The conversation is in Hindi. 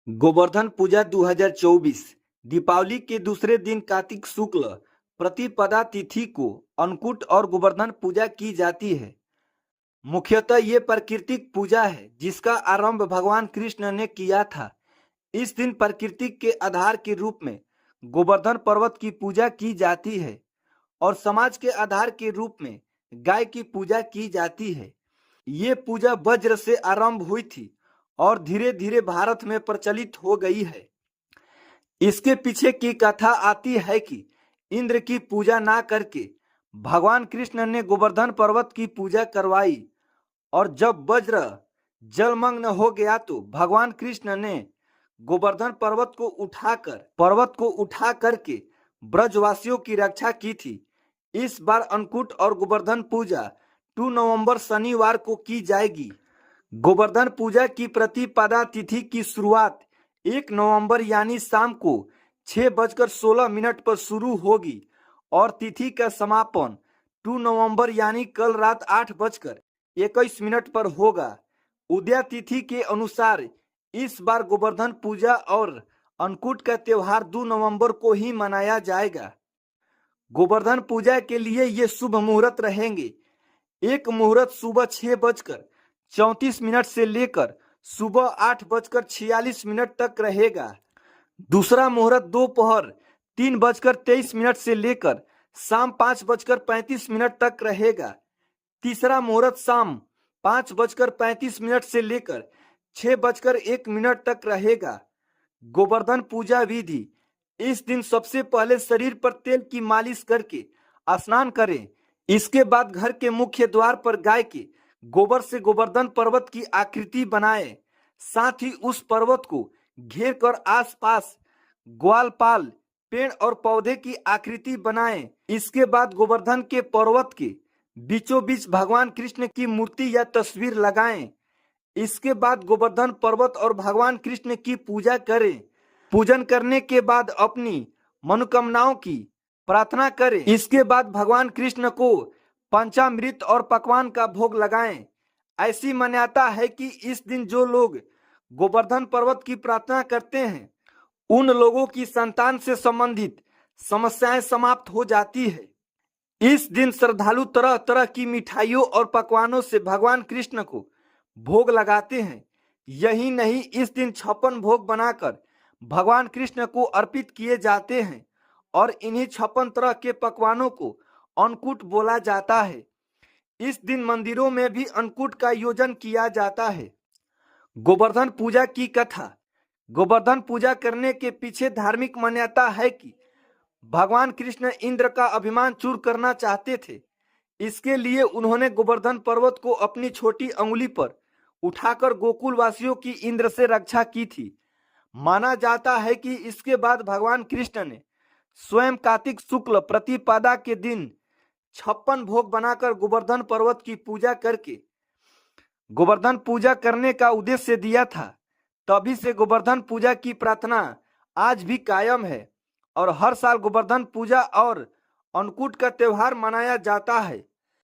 गोवर्धन पूजा 2024 दीपावली के दूसरे दिन कार्तिक शुक्ल प्रतिपदा तिथि को अन्नकूट और गोवर्धन पूजा की जाती है। मुख्यतः ये प्राकृतिक पूजा है जिसका आरंभ भगवान कृष्ण ने किया था। इस दिन प्रकृति के आधार के रूप में गोवर्धन पर्वत की पूजा की जाती है और समाज के आधार के रूप में गाय की पूजा की जाती है। ये पूजा वज्र से आरंभ हुई थी और धीरे धीरे भारत में प्रचलित हो गई है। इसके पीछे की कथा आती है कि इंद्र की पूजा ना करके भगवान कृष्ण ने गोवर्धन पर्वत की पूजा करवाई और जब वज्र जलमग्न हो गया तो भगवान कृष्ण ने गोवर्धन पर्वत को उठा करके ब्रजवासियों की रक्षा की थी। इस बार अन्नकूट और गोवर्धन पूजा 2 नवंबर शनिवार को की जाएगी। गोवर्धन पूजा की प्रतिपदा तिथि की शुरुआत 1 नवंबर यानी शाम को 6:16 पर शुरू होगी और तिथि का समापन 2 नवंबर यानी कल रात 8:21 पर होगा। उदया तिथि के अनुसार इस बार गोवर्धन पूजा और अन्नकूट का त्योहार 2 नवंबर को ही मनाया जाएगा। गोवर्धन पूजा के लिए ये शुभ मुहूर्त रहेंगे। एक मुहूर्त सुबह 6:34 से लेकर सुबह 8:46 तक रहेगा। दूसरा मुहूर्त दोपहर 3:23 से लेकर शाम 5:35 तक रहेगा। तीसरा मुहूर्त शाम 5:35 से लेकर 6:01 तक रहेगा। गोवर्धन पूजा विधि: इस दिन सबसे पहले शरीर पर तेल की मालिश करके स्नान करें। इसके बाद घर के मुख्य द्वार पर गाय के गोबर से गोवर्धन पर्वत की आकृति बनाएं। साथ ही उस पर्वत को घेर कर आसपास ग्वालपाल पेड़ और पौधे की आकृति बनाएं। इसके बाद गोवर्धन के पर्वत के बीचों बीच भगवान कृष्ण की मूर्ति या तस्वीर लगाएं। इसके बाद गोवर्धन पर्वत और भगवान कृष्ण की पूजा करें। पूजन करने के बाद अपनी मनोकामनाओं की प्रार्थना करें। इसके बाद भगवान कृष्ण को पंचामृत और पकवान का भोग लगाएं। ऐसी मान्यता है कि इस दिन जो लोग गोवर्धन पर्वत की प्रार्थना करते हैं उन लोगों की संतान से संबंधित समस्याएं समाप्त हो जाती है। इस दिन श्रद्धालु तरह तरह की मिठाइयों और पकवानों से भगवान कृष्ण को भोग लगाते हैं। यही नहीं, इस दिन 56 भोग बनाकर भगवान कृष्ण को अर्पित किए जाते हैं और इन्हीं 56 तरह के पकवानों को अन्नकूट बोला जाता है। इस दिन मंदिरों में भी अन्नकूट का आयोजन किया जाता है। गोवर्धन पूजा की कथा: गोवर्धन पूजा करने के पीछे धार्मिक मान्यता है कि भगवान कृष्ण इंद्र का अभिमान चूर करना चाहते थे। इसके लिए उन्होंने गोवर्धन पर्वत को अपनी छोटी अंगुली पर उठाकर गोकुल वासियों की इंद्र से रक्षा की थी। माना जाता है कि इसके बाद भगवान कृष्ण ने स्वयं कार्तिक शुक्ल प्रतिपदा के दिन 56 भोग बनाकर गोवर्धन पर्वत की पूजा करके गोवर्धन पूजा करने का उद्देश्य दिया था। तभी से गोवर्धन पूजा की प्रार्थना आज भी कायम है और हर साल गोवर्धन पूजा और अन्नकूट का त्योहार मनाया जाता है।